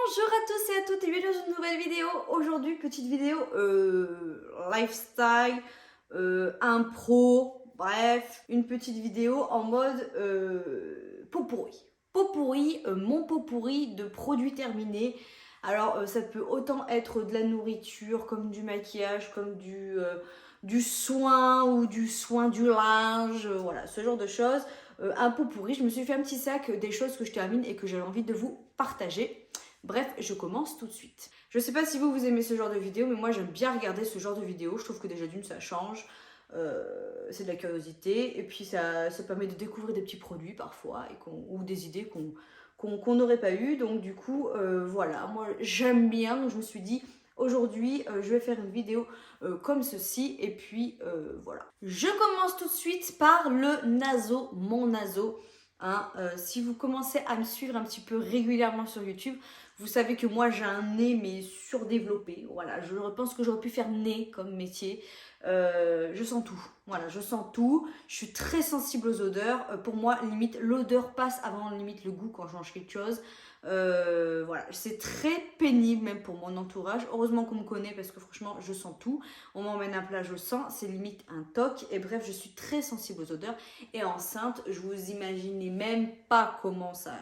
Bonjour à tous et à toutes et bienvenue dans une nouvelle vidéo. Aujourd'hui, petite vidéo lifestyle, impro, bref, une petite vidéo en mode pot pourri. Pot pourri, mon pot pourri de produits terminés. Alors, ça peut autant être de la nourriture, comme du maquillage, comme du soin ou du soin du linge, voilà, ce genre de choses. Un pot pourri, je me suis fait un petit sac des choses que je termine et que j'avais envie de vous partager. Bref, je commence tout de suite. Je sais pas si vous aimez ce genre de vidéo, mais moi j'aime bien regarder ce genre de vidéo. Je trouve que déjà d'une ça change, c'est de la curiosité, et puis ça permet de découvrir des petits produits parfois, ou des idées qu'on n'aurait pas eues. Donc du coup, voilà, moi j'aime bien, donc je me suis dit, aujourd'hui je vais faire une vidéo comme ceci, et puis voilà. Je commence tout de suite par le naso, mon naso. Hein, si vous commencez à me suivre un petit peu régulièrement sur YouTube, vous savez que moi j'ai un nez mais surdéveloppé. Voilà, je pense que j'aurais pu faire nez comme métier. Je sens tout. Voilà, je sens tout. Je suis très sensible aux odeurs. Pour moi, limite, l'odeur passe avant limite le goût quand je mange quelque chose. Voilà, c'est très pénible même pour mon entourage. Heureusement qu'on me connaît parce que franchement, je sens tout. On m'emmène un plat, je sens. C'est limite un toc. Et bref, je suis très sensible aux odeurs. Et enceinte, je vous imaginez même pas comment ça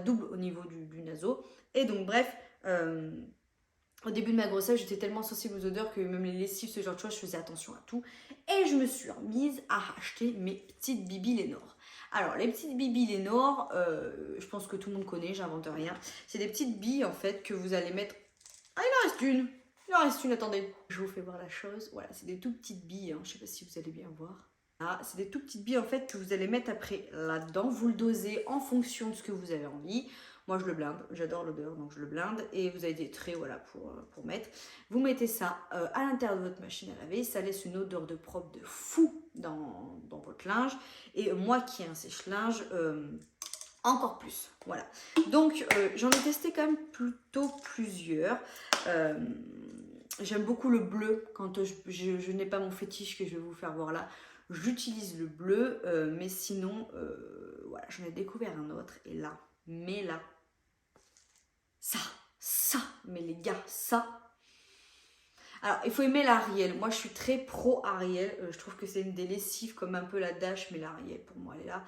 double au niveau du naso. Et donc bref, au début de ma grossesse, j'étais tellement sensible aux odeurs que même les lessives, ce genre de choses, je faisais attention à tout. Et je me suis remise à acheter mes petites Bibi Lénore. Alors, les petites Bibi Lénore, je pense que tout le monde connaît, j'invente rien. C'est des petites billes en fait que vous allez mettre. Ah, il en reste une! Il en reste une, attendez. Je vous fais voir la chose. Voilà, c'est des tout petites billes, hein. Je sais pas si vous allez bien voir. Ah, c'est des tout petites billes en fait que vous allez mettre après là-dedans. Vous le dosez en fonction de ce que vous avez envie. Moi je le blinde, j'adore l'odeur donc je le blinde. Et vous avez des traits voilà, pour mettre. Vous mettez ça à l'intérieur de votre machine à laver. Ça laisse une odeur de propre de fou dans votre linge. Et moi qui ai un sèche-linge, encore plus. Voilà. Donc j'en ai testé quand même plutôt plusieurs. J'aime beaucoup le bleu quand je n'ai pas mon fétiche que je vais vous faire voir là. J'utilise le bleu, mais sinon, voilà, j'en ai découvert un autre. Et là, mais là, ça, mais les gars, ça. Alors, il faut aimer l'Ariel. Moi, je suis très pro Ariel. Je trouve que c'est une des lessives comme un peu la Dash, mais l'Ariel, pour moi, elle est là,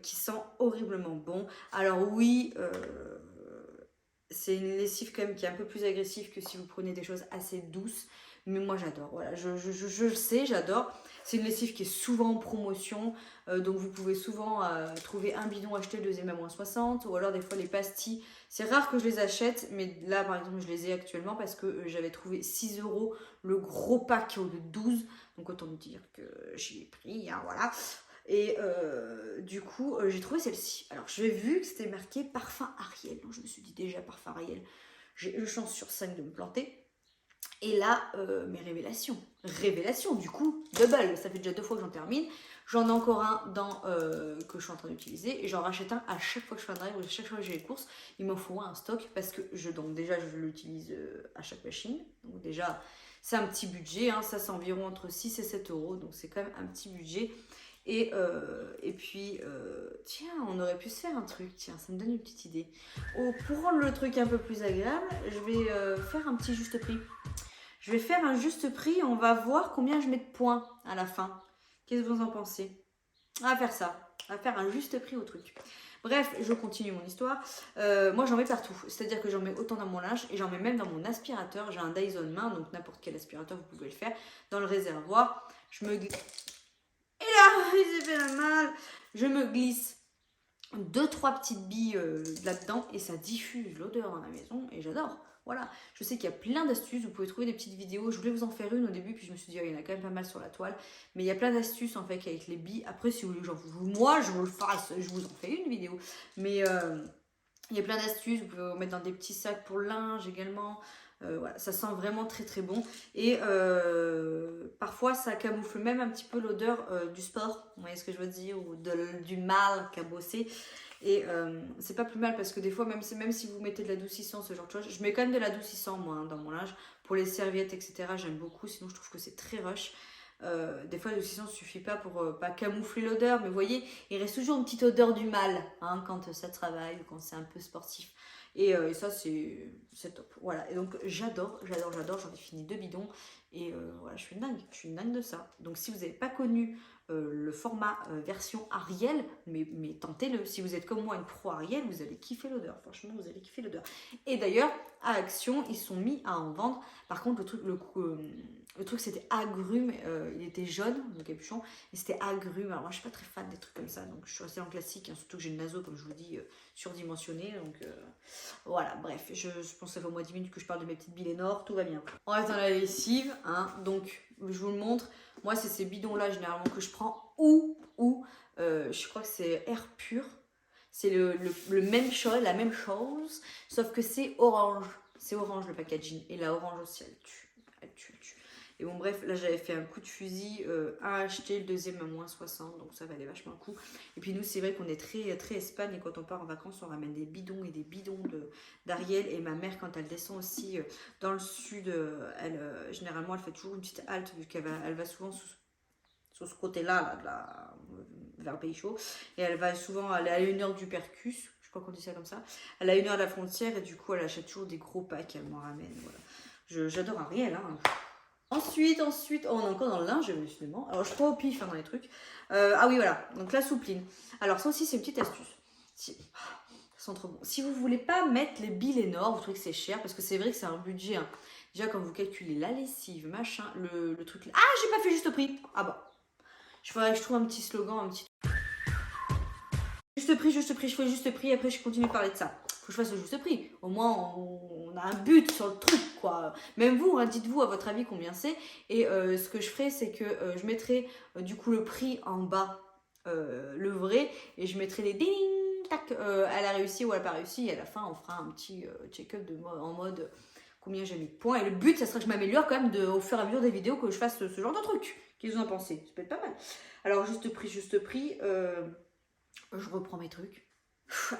qui sent horriblement bon. Alors oui, c'est une lessive quand même qui est un peu plus agressive que si vous prenez des choses assez douces. Mais moi j'adore, voilà, je le sais, j'adore. C'est une lessive qui est souvent en promotion, donc vous pouvez souvent trouver un bidon acheté, le deuxième à moins 60, ou alors des fois les pastilles. C'est rare que je les achète, mais là par exemple je les ai actuellement parce que j'avais trouvé 6 € le gros pack au lieu de 12, donc autant me dire que j'y ai pris, hein, voilà. Et du coup, j'ai trouvé celle-ci. Alors, j'ai vu que c'était marqué parfum Ariel. Donc, je me suis dit déjà parfum Ariel, j'ai une chance sur 5 de me planter. Et là, mes révélations. Révélations, du coup, double. Ça fait déjà 2 fois que j'en termine. J'en ai encore un que je suis en train d'utiliser. Et j'en rachète un à chaque fois que je fais un drive, ou à chaque fois que j'ai les courses. Il m'en faut un stock parce que donc déjà, je l'utilise à chaque machine. Donc déjà, c'est un petit budget. Hein. Ça, c'est environ entre 6 et 7 €. Donc c'est quand même un petit budget. Et puis, tiens, on aurait pu se faire un truc, tiens, ça me donne une petite idée. Oh, pour rendre le truc un peu plus agréable, je vais faire un petit juste prix. Je vais faire un juste prix, on va voir combien je mets de points à la fin. Qu'est-ce que vous en pensez? On va faire ça, on va faire un juste prix au truc. Bref, je continue mon histoire. Moi, j'en mets partout. C'est-à-dire que j'en mets autant dans mon linge et j'en mets même dans mon aspirateur. J'ai un Dyson main, donc n'importe quel aspirateur, vous pouvez le faire. Dans le réservoir, je me... il s'est fait la mal. Je me glisse 2-3 petites billes là-dedans et ça diffuse l'odeur dans la maison et j'adore. Voilà, je sais qu'il y a plein d'astuces, vous pouvez trouver des petites vidéos. Je voulais vous en faire une au début, puis je me suis dit, oh, il y en a quand même pas mal sur la toile. Mais il y a plein d'astuces en fait avec les billes. Après, si vous voulez que moi je vous le fasse, je vous en fais une vidéo. Mais il y a plein d'astuces, vous pouvez vous mettre dans des petits sacs pour le linge également. Voilà, ça sent vraiment très très bon et parfois ça camoufle même un petit peu l'odeur du sport, vous voyez ce que je veux dire, ou du mal cabossé. Et c'est pas plus mal parce que des fois, même si vous mettez de l'adoucissant, ce genre de choses, je mets quand même de l'adoucissant moi hein, dans mon linge pour les serviettes, etc. J'aime beaucoup, sinon je trouve que c'est très rush. Des fois, le silence ne suffit pas pour pas camoufler l'odeur, mais vous voyez, il reste toujours une petite odeur du mal hein, quand ça travaille ou quand c'est un peu sportif. Et ça, c'est top. Voilà, et donc j'adore, j'en ai fini 2 bidons. Et voilà, je suis une dingue de ça. Donc si vous n'avez pas connu le format version Ariel, mais tentez-le. Si vous êtes comme moi une pro Ariel, vous allez kiffer l'odeur. Franchement, vous allez kiffer l'odeur. Et d'ailleurs, à Action, ils sont mis à en vendre. Par contre, le truc c'était agrumes, il était jaune, le capuchon, et c'était agrumes. Alors moi je suis pas très fan des trucs comme ça, donc je suis restée en classique, hein, surtout que j'ai une naso, comme je vous dis, surdimensionnée. Donc voilà, bref, je pense que ça fait au moins 10 minutes que je parle de mes petites Bilénor, tout va bien. On reste dans la lessive, hein, donc je vous le montre. Moi c'est ces bidons là généralement que je prends je crois que c'est Air Pur. C'est le même chose, la même chose, sauf que c'est orange. C'est orange le packaging. Et la orange aussi, elle tue. Elle tue, elle tue. Et bon bref, là j'avais fait un coup de fusil, un acheté, le deuxième à moins 60, donc ça valait vachement le coup. Et puis nous c'est vrai qu'on est très, très Espagne, et quand on part en vacances on ramène des bidons et des bidons d'Ariel. Et ma mère quand elle descend aussi dans le sud, généralement elle fait toujours une petite halte, vu elle va souvent sur ce côté-là, vers le pays chaud. Et elle va souvent aller à 1 heure du Percus, je crois qu'on dit ça comme ça. Elle a 1 heure de la frontière et du coup elle achète toujours des gros packs, elle m'en ramène. Voilà. J'adore Ariel. Hein. Ensuite, oh, on est encore dans le linge, décidément. Alors je crois au pif hein, dans les trucs. Ah oui, voilà, donc la soupline. Alors ça aussi c'est une petite astuce. Ça sent trop bon. Si vous voulez pas mettre les Bilénor, vous trouvez que c'est cher, parce que c'est vrai que c'est un budget. Hein. Déjà quand vous calculez la lessive, machin, le truc... Ah, j'ai pas fait juste prix. Ah bah. Je trouve un petit slogan, un petit... Juste prix, je fais juste prix, après je continue de parler de ça. Faut que je fasse le juste prix. Au moins, on a un but sur le truc, quoi. Même vous, hein, dites-vous à votre avis combien c'est. Et ce que je ferai, c'est que je mettrai du coup le prix en bas, le vrai, et je mettrai les ding, tac, elle a réussi ou elle n'a pas réussi. Et à la fin, on fera un petit check-up en mode combien j'ai mis de points. Et le but, ça sera que je m'améliore quand même au fur et à mesure des vidéos, que je fasse ce genre de truc. Qu'est-ce que vous en pensez? Ça peut être pas mal. Alors, juste prix. Je reprends mes trucs.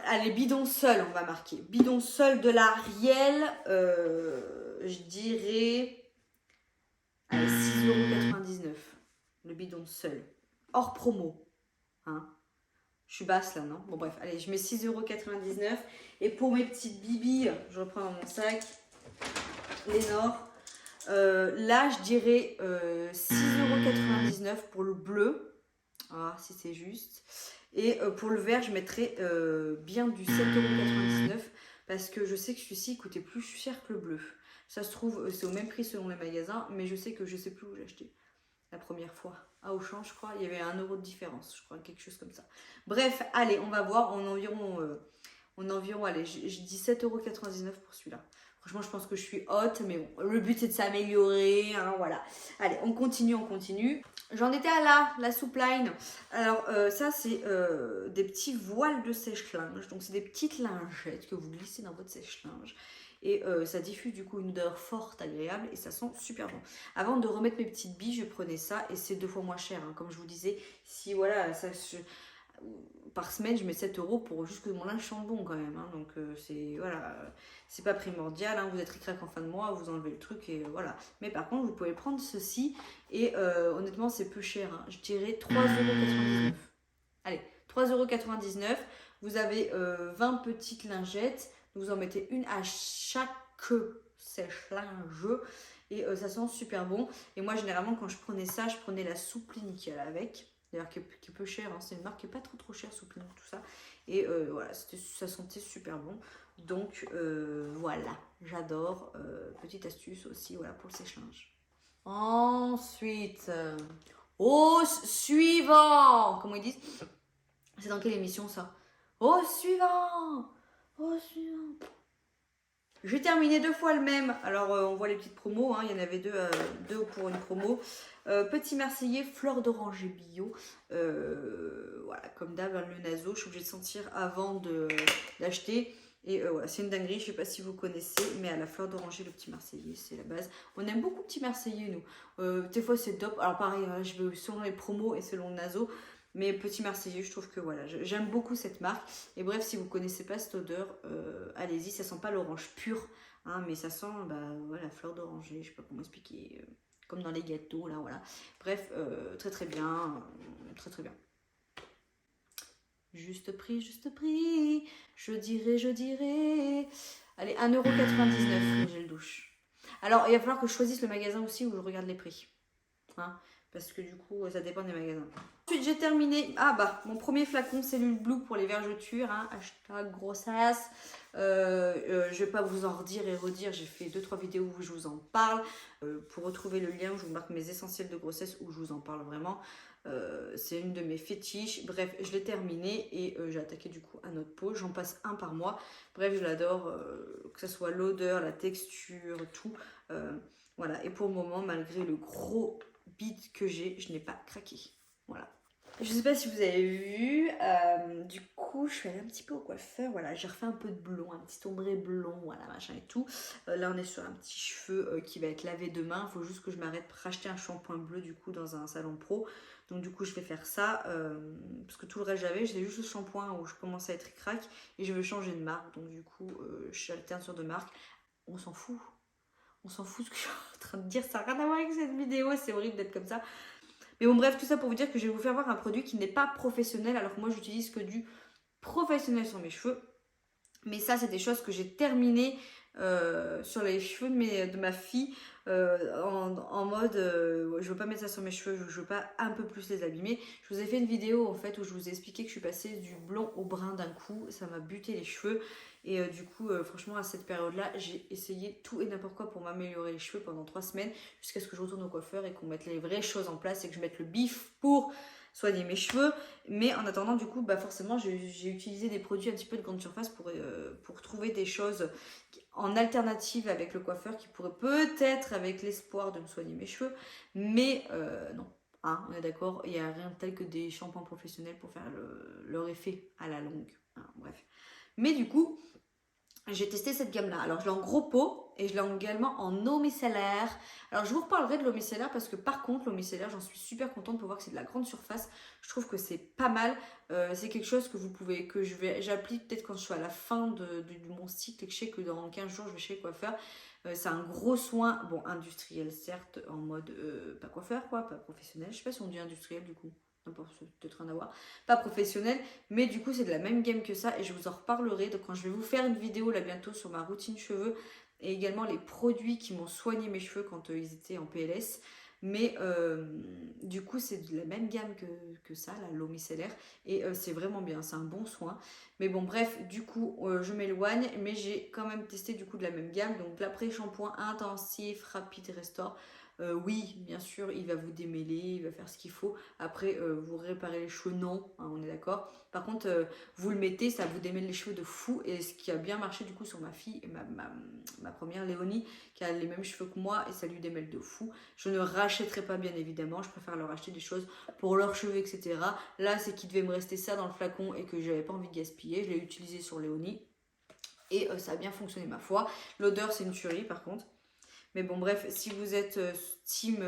Allez, bidon seul, on va marquer. Bidon seul de l'Ariel, je dirais... Allez, 6,99 €. Le bidon seul. Hors promo. Hein. Je suis basse là, non? Bon bref, allez, je mets 6,99 €. Et pour mes petites bibis, je reprends dans mon sac. Lénore. Là, je dirais 6,99 € pour le bleu. Ah, si c'est juste. Et pour le vert, je mettrais bien du 7,99 € parce que je sais que celui-ci coûtait plus cher que le bleu. Ça se trouve, c'est au même prix selon les magasins, mais je sais que je sais plus où j'ai acheté la première fois. À Auchan, je crois, il y avait 1 € de différence, je crois, quelque chose comme ça. Bref, allez, on va voir en environ, allez, je dis 7,99 € pour celui-là. Franchement, je pense que je suis haute, mais bon, le but c'est de s'améliorer, hein, voilà. Allez, on continue. J'en étais à la soupline. Alors, ça, c'est des petits voiles de sèche-linge. Donc, c'est des petites lingettes que vous glissez dans votre sèche-linge. Et ça diffuse du coup une odeur forte, agréable, et ça sent super bon. Avant de remettre mes petites billes, je prenais ça, et c'est 2 fois moins cher. Hein. Comme je vous disais, si voilà, par semaine, je mets 7 € pour juste que mon linge sente bon quand même. Hein. Donc, c'est voilà, c'est pas primordial. Hein. Vous êtes ric-rac en fin de mois, vous enlevez le truc, et voilà. Mais par contre, vous pouvez prendre ceci, et honnêtement, c'est peu cher. Hein. Je dirais 3,99 €. Allez, 3,99 €. Vous avez 20 petites lingettes. Vous en mettez une à chaque sèche-linge. Et ça sent super bon. Et moi, généralement, quand je prenais ça, je prenais la soupline qu'il y a avec. D'ailleurs, qui est peu chère. Hein. C'est une marque qui n'est pas trop chère, soupline, tout ça. Et voilà, ça sentait super bon. Donc, voilà, j'adore. Petite astuce aussi, voilà, pour le sèche-linge. Ensuite, au suivant. Comment ils disent? C'est dans quelle émission, ça? Au suivant. J'ai terminé 2 fois le même. Alors, on voit les petites promos. Hein. Il y en avait deux pour une promo. Petit Marseillais, fleur d'oranger bio. Voilà, comme d'hab, hein, le naso. Je suis obligée de sentir avant d'acheter. Et voilà, c'est une dinguerie. Je ne sais pas si vous connaissez, mais à la fleur d'oranger, le petit Marseillais, c'est la base. On aime beaucoup petit Marseillais, nous. Des fois, c'est top. Alors, pareil, hein, je vais selon les promos et selon le naso. Mais petit Marseillais, je trouve que voilà, j'aime beaucoup cette marque. Et bref, si vous ne connaissez pas cette odeur, allez-y, ça sent pas l'orange pur, hein, mais ça sent voilà, fleur d'oranger, je sais pas comment expliquer. comme dans les gâteaux, là, voilà. Bref, très très bien, très très bien. Juste prix, je dirais. Allez, 1,99 € le gel douche. Alors, il va falloir que je choisisse le magasin aussi où je regarde les prix. Hein, parce que du coup, ça dépend des magasins. Ensuite, j'ai terminé. Ah bah, mon premier flacon Cellule Blue pour les vergetures. Hein, hashtag grossesse. Je vais pas vous en redire et redire. J'ai fait 2-3 vidéos où je vous en parle. Pour retrouver le lien où je vous marque mes essentiels de grossesse où je vous en parle vraiment. C'est une de mes fétiches. Bref, je l'ai terminé et j'ai attaqué du coup un autre pot. J'en passe un par mois. Bref, je l'adore. Que ce soit l'odeur, la texture, tout. Voilà. Et pour le moment, malgré le gros bide que j'ai, je n'ai pas craqué. Voilà. Je sais pas si vous avez vu, du coup je suis allée un petit peu au coiffeur, voilà, j'ai refait un peu de blond, un petit ombré blond, voilà, machin et tout. Là on est sur un petit cheveu qui va être lavé demain, il faut juste que je m'arrête pour racheter un shampoing bleu du coup dans un salon pro. Donc du coup je vais faire ça, parce que tout le reste j'avais juste le shampoing où je commence à être crack et je veux changer de marque. Donc du coup j'alterne sur 2 marques, on s'en fout. On s'en fout ce que je suis en train de dire, ça n'a rien à voir avec cette vidéo, c'est horrible d'être comme ça. Mais bon bref, tout ça pour vous dire que je vais vous faire voir un produit qui n'est pas professionnel, alors que moi j'utilise que du professionnel sur mes cheveux. Mais ça c'est des choses que j'ai terminées sur les cheveux de ma fille en mode je veux pas mettre ça sur mes cheveux, je veux pas un peu plus les abîmer. Je vous ai fait une vidéo en fait où je vous ai expliqué que je suis passée du blond au brun d'un coup, ça m'a buté les cheveux. Et du coup, franchement, à cette période-là, j'ai essayé tout et n'importe quoi pour m'améliorer les cheveux pendant 3 semaines jusqu'à ce que je retourne au coiffeur et qu'on mette les vraies choses en place et que je mette le bif pour soigner mes cheveux. Mais en attendant, du coup, bah forcément, j'ai utilisé des produits un petit peu de grande surface pour trouver des choses en alternative avec le coiffeur qui pourrait peut-être avec l'espoir de me soigner mes cheveux. Mais non. Hein, on est d'accord, il n'y a rien tel que des shampoings professionnels pour faire leur effet à la longue. Hein, bref. Mais du coup, j'ai testé cette gamme-là. Alors, je l'ai en gros pot et je l'ai également en eau micellaire. Alors, je vous reparlerai de l'eau micellaire parce que par contre, l'eau micellaire, j'en suis super contente pour voir que c'est de la grande surface. Je trouve que c'est pas mal. C'est quelque chose que vous pouvez, j'applique peut-être quand je suis à la fin de mon cycle et que je sais que dans 15 jours, je vais chez le coiffeur. C'est un gros soin, bon, industriel certes, en mode pas coiffeur quoi, pas professionnel. Je sais pas si on dit industriel du coup. Peut-être rien à voir, pas professionnel, mais du coup c'est de la même gamme que ça et je vous en reparlerai. Donc quand je vais vous faire une vidéo là bientôt sur ma routine cheveux et également les produits qui m'ont soigné mes cheveux quand ils étaient en PLS. Mais du coup c'est de la même gamme que ça, là, l'eau micellaire, et c'est vraiment bien, c'est un bon soin. Mais bon bref, du coup je m'éloigne, mais j'ai quand même testé du coup de la même gamme. Donc l'après-shampoing intensif, rapide restore. Oui, bien sûr, il va vous démêler, il va faire ce qu'il faut. Après, vous réparez les cheveux, non, hein, on est d'accord. Par contre, vous le mettez, ça vous démêle les cheveux de fou. Et ce qui a bien marché du coup sur ma fille, ma première Léonie, qui a les mêmes cheveux que moi, et ça lui démêle de fou. Je ne rachèterai pas bien évidemment, je préfère leur acheter des choses pour leurs cheveux, etc. Là, c'est qu'il devait me rester ça dans le flacon et que j'avais pas envie de gaspiller. Je l'ai utilisé sur Léonie et ça a bien fonctionné ma foi. L'odeur, c'est une tuerie par contre. Mais bon, bref, si vous êtes team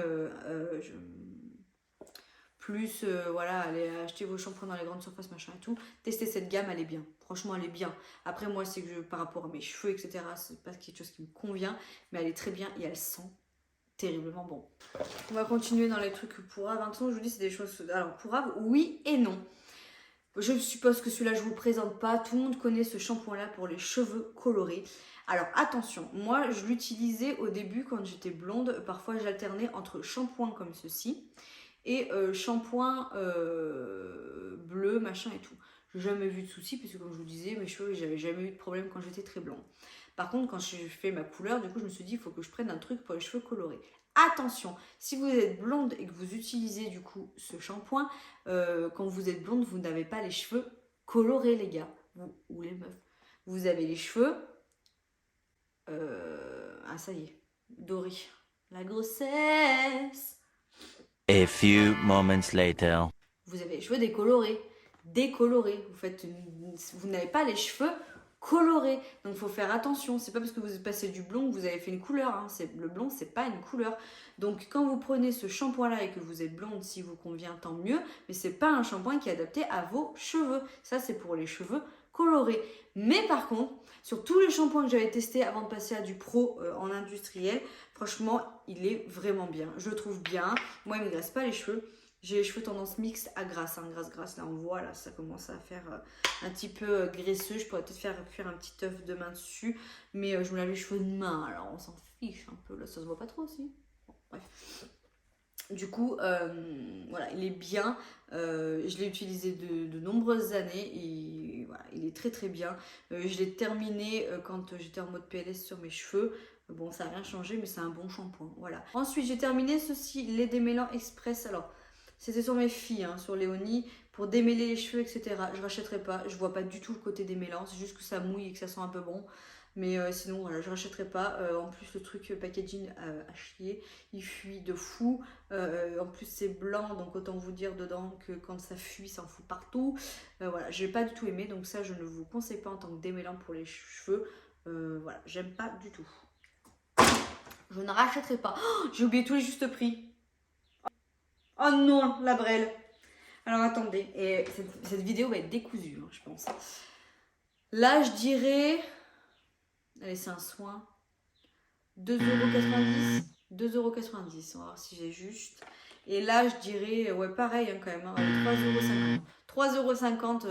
plus, voilà, allez acheter vos shampoings dans les grandes surfaces, machin et tout, testez cette gamme, elle est bien. Franchement, elle est bien. Après, moi, c'est que par rapport à mes cheveux, etc., c'est pas quelque chose qui me convient, mais elle est très bien et elle sent terriblement bon. On va continuer dans les trucs pourraves. Maintenant, je vous dis, c'est des choses. Alors, pourraves, oui et non. Je suppose que celui-là, je vous le présente pas. Tout le monde connaît ce shampoing-là pour les cheveux colorés. Alors attention, moi je l'utilisais au début quand j'étais blonde. Parfois j'alternais entre shampoing comme ceci et shampoing bleu, machin et tout. J'ai jamais vu de soucis puisque comme je vous disais, mes cheveux, j'avais jamais eu de problème quand j'étais très blonde. Par contre, quand j'ai fait ma couleur, du coup je me suis dit il faut que je prenne un truc pour les cheveux colorés. Attention, si vous êtes blonde et que vous utilisez du coup ce shampoing, quand vous êtes blonde, vous n'avez pas les cheveux colorés les gars, ou les meufs. Vous avez les cheveux, ah ça y est, doré. La grossesse. A few moments later. Vous avez les cheveux décolorés. Vous n'avez pas les cheveux colorés. Donc il faut faire attention. C'est pas parce que vous passez du blond que vous avez fait une couleur. Hein. Le blond, c'est pas une couleur. Donc quand vous prenez ce shampoing-là et que vous êtes blonde, si vous convient, tant mieux. Mais c'est pas un shampoing qui est adapté à vos cheveux. Ça, c'est pour les cheveux coloré. Mais par contre, sur tous les shampoings que j'avais testés avant de passer à du pro en industriel, franchement, il est vraiment bien. Je le trouve bien. Moi, il ne me graisse pas les cheveux. J'ai les cheveux tendance mixte à grasse, hein, grasse. Là, on voit, là, ça commence à faire un petit peu graisseux. Je pourrais peut-être faire cuire un petit œuf de main dessus. Mais je me lave les cheveux de main, alors on s'en fiche un peu. Là, ça se voit pas trop aussi. Bon, bref. Du coup, voilà, il est bien. Je l'ai utilisé de nombreuses années et voilà, il est très très bien. Je l'ai terminé quand j'étais en mode PLS sur mes cheveux. Bon, ça n'a rien changé, mais c'est un bon shampoing. Voilà. Ensuite, j'ai terminé ceci, les démêlants express. Alors, c'était sur mes filles, hein, sur Léonie, pour démêler les cheveux, etc. Je rachèterai pas. Je vois pas du tout le côté démêlant. C'est juste que ça mouille et que ça sent un peu bon. Mais sinon, voilà, je rachèterai pas. En plus, le truc packaging à chier. Il fuit de fou. En plus, c'est blanc. Donc, autant vous dire dedans que quand ça fuit, ça en fout partout. Voilà, j'ai pas du tout aimé. Donc, ça, je ne vous conseille pas en tant que démêlant pour les cheveux. Voilà, j'aime pas du tout. Je ne rachèterai pas. Oh, j'ai oublié tous les justes prix. Oh non, la brêle. Alors, attendez. Et cette vidéo va être décousue, hein, je pense. Là, je dirais... Allez, c'est un soin. 2,90 €. 2,90 €. On va voir si j'ai juste. Et là, je dirais, ouais, pareil hein, quand même. Hein, 3,50 €. 3,50 €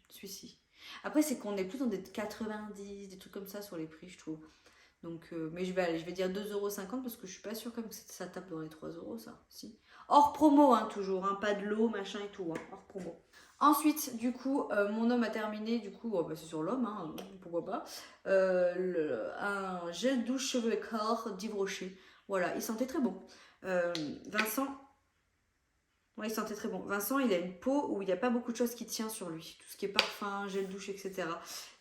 celui-ci. Après, c'est qu'on est plus dans des 90, des trucs comme ça sur les prix, je trouve. Donc, mais je vais dire 2,50 € parce que je suis pas sûre comme que ça tape dans les 3 € ça. Si. Hors promo, hein, toujours. Hein, pas de lot, machin et tout. Hein, hors promo. Ensuite, du coup, mon homme a terminé, du coup, bah, c'est sur l'homme, hein, pourquoi pas, un gel douche cheveux et corps d'Yves Rocher. Voilà, il sentait très bon. Vincent, ouais, il sentait très bon. Vincent, il a une peau où il n'y a pas beaucoup de choses qui tiennent sur lui. Tout ce qui est parfum, gel douche, etc.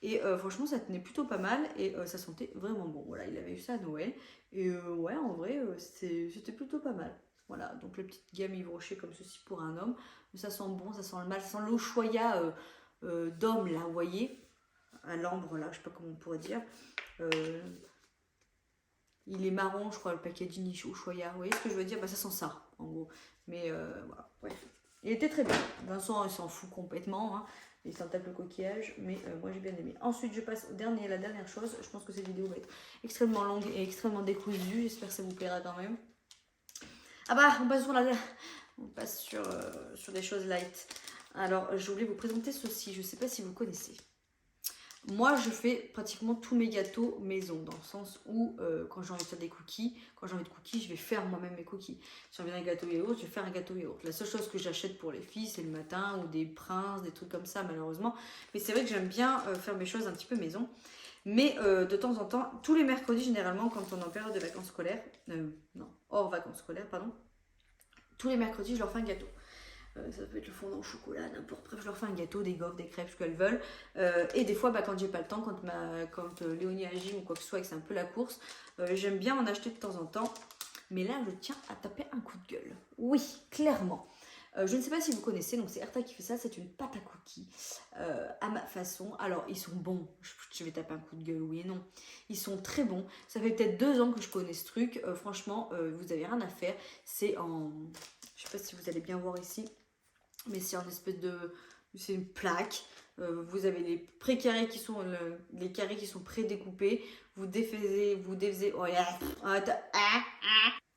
Et franchement, ça tenait plutôt pas mal et ça sentait vraiment bon. Voilà, il avait eu ça à Noël. Et ouais, en vrai, c'était plutôt pas mal. Voilà, donc la petite gamme Yves Rocher comme ceci pour un homme. Ça sent bon, ça sent le mal, ça sent l'Ushuaïa d'homme là, vous voyez, à l'ambre là, je sais pas comment on pourrait dire. Il est marron, je crois, le packaging Ushuaïa. Vous voyez ce que je veux dire? Bah, ça sent ça, en gros. Mais voilà, ouais. Il était très bien. Vincent, il s'en fout complètement. Hein. Il s'en tape le coquillage, mais moi j'ai bien aimé. Ensuite, je passe la dernière chose. Je pense que cette vidéo va être extrêmement longue et extrêmement décousue. J'espère que ça vous plaira quand même. Ah bah, on passe sur des choses light. Alors, je voulais vous présenter ceci. Je ne sais pas si vous connaissez. Moi, je fais pratiquement tous mes gâteaux maison, dans le sens où quand j'ai envie de faire des cookies, je vais faire moi-même mes cookies. Si j'ai envie d'un gâteau yaourt, je vais faire un gâteau yaourt. La seule chose que j'achète pour les filles, c'est le matin ou des princes, des trucs comme ça, malheureusement. Mais c'est vrai que j'aime bien faire mes choses un petit peu maison. Mais de temps en temps, tous les mercredis, généralement, quand on est en période de vacances scolaires, hors vacances scolaires, pardon, tous les mercredis, je leur fais un gâteau. Ça peut être le fondant au chocolat, n'importe. Bref, je leur fais un gâteau, des gaufres, des crêpes, ce qu'elles veulent. Et des fois, quand j'ai pas le temps, quand Léonie a gym ou quoi que ce soit et que c'est un peu la course, j'aime bien en acheter de temps en temps. Mais là, je tiens à taper un coup de gueule. Oui, clairement. Je ne sais pas si vous connaissez, donc c'est Erta qui fait ça, c'est une pâte à cookies à ma façon. Alors, ils sont bons, je vais taper un coup de gueule, oui et non. Ils sont très bons. Ça fait peut-être 2 ans que je connais ce truc. Franchement, vous avez rien à faire. C'est en... Je sais pas si vous allez bien voir ici. Mais c'est en espèce de... C'est une plaque. Vous avez les pré-carrés qui sont... les carrés qui sont pré-découpés. Vous défaisez... Oh,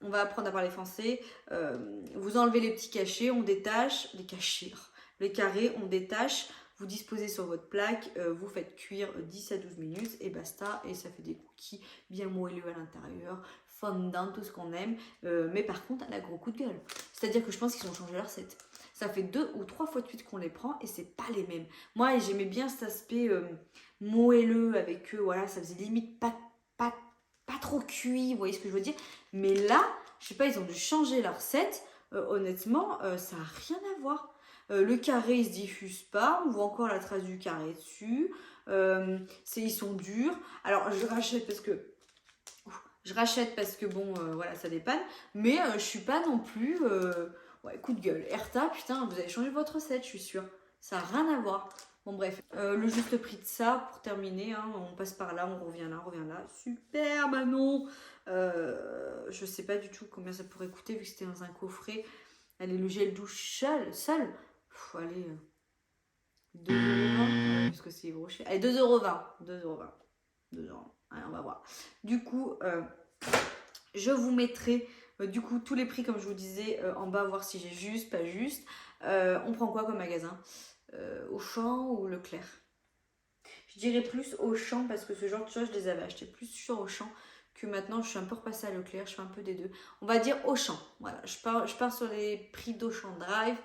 on va apprendre à parler français. Vous enlevez les petits cachets, on détache. Les cachets. Les carrés, on détache. Vous disposez sur votre plaque. Vous faites cuire 10 à 12 minutes. Et basta. Et ça fait des cookies bien moelleux à l'intérieur. Fondant, tout ce qu'on aime. Mais par contre, un gros coup de gueule. C'est-à-dire que je pense qu'ils ont changé leur recette. Ça fait 2 ou 3 fois de suite qu'on les prend et c'est pas les mêmes. Moi, j'aimais bien cet aspect moelleux avec eux. Voilà, ça faisait limite pas trop cuit, vous voyez ce que je veux dire. Mais là, je sais pas, ils ont dû changer leur recette. Honnêtement, ça n'a rien à voir. Le carré, il se diffuse pas. On voit encore la trace du carré dessus. Ils sont durs. Alors, je rachète parce que bon, voilà, ça dépanne. Mais je suis pas non plus... Ouais, coup de gueule. Erta, putain, vous avez changé votre recette, je suis sûre. Ça n'a rien à voir. Bon, bref. Le juste prix de ça, pour terminer, hein, on passe par là, on revient là. Super, Manon. Je sais pas du tout combien ça pourrait coûter, vu que c'était dans un coffret. Allez, le gel douche seul. Allez, 2,20 €, parce que c'est Yves Rocher. Allez, 2,20 €. 2,20 €. 2 €. Allez, on va voir. Du coup, je vous mettrai du coup tous les prix, comme je vous disais, en bas, voir si j'ai juste, pas juste. On prend quoi comme magasin? Auchan ou Leclerc? Je dirais plus Auchan, parce que ce genre de choses, je les avais achetés plus sur Auchan que maintenant. Je suis un peu repassée à Leclerc, je fais un peu des deux. On va dire Auchan. Voilà, je pars sur les prix d'Auchan Drive.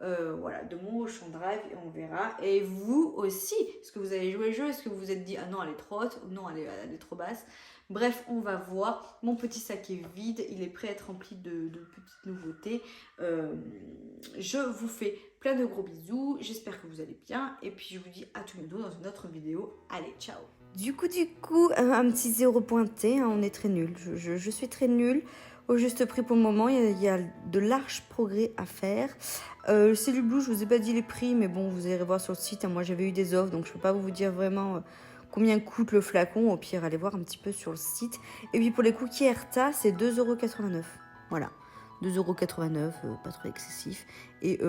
Voilà, de mon Auchan Drive, et on verra. Et vous aussi, est-ce que vous avez joué le jeu? Est-ce que vous vous êtes dit, ah non, elle est trop haute, ou non, elle est trop basse? Bref, on va voir. Mon petit sac est vide, il est prêt à être rempli de petites nouveautés. Je vous fais plein de gros bisous, j'espère que vous allez bien, et puis je vous dis à tout bientôt dans une autre vidéo. Allez, ciao! Du coup, un petit zéro pointé, hein, on est très nul. Je suis très nulle. Au juste prix pour le moment, il y a de larges progrès à faire. Cellule Blue, je vous ai pas dit les prix, mais bon, vous irez voir sur le site. Hein, moi, j'avais eu des offres, donc je peux pas vous dire vraiment combien coûte le flacon. Au pire, allez voir un petit peu sur le site. Et puis pour les cookies Erta, c'est 2,89 €. Voilà. 2,89 €, pas trop excessif. Et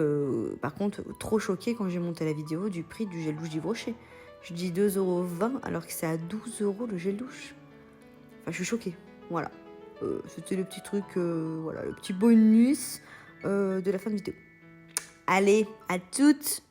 par contre, trop choquée quand j'ai monté la vidéo du prix du gel douche d'Yves Rocher. Je dis 2,20 € alors que c'est à 12 € le gel douche. Enfin, je suis choquée. Voilà. C'était le petit truc, voilà, le petit bonus de la fin de vidéo. Allez, à toutes!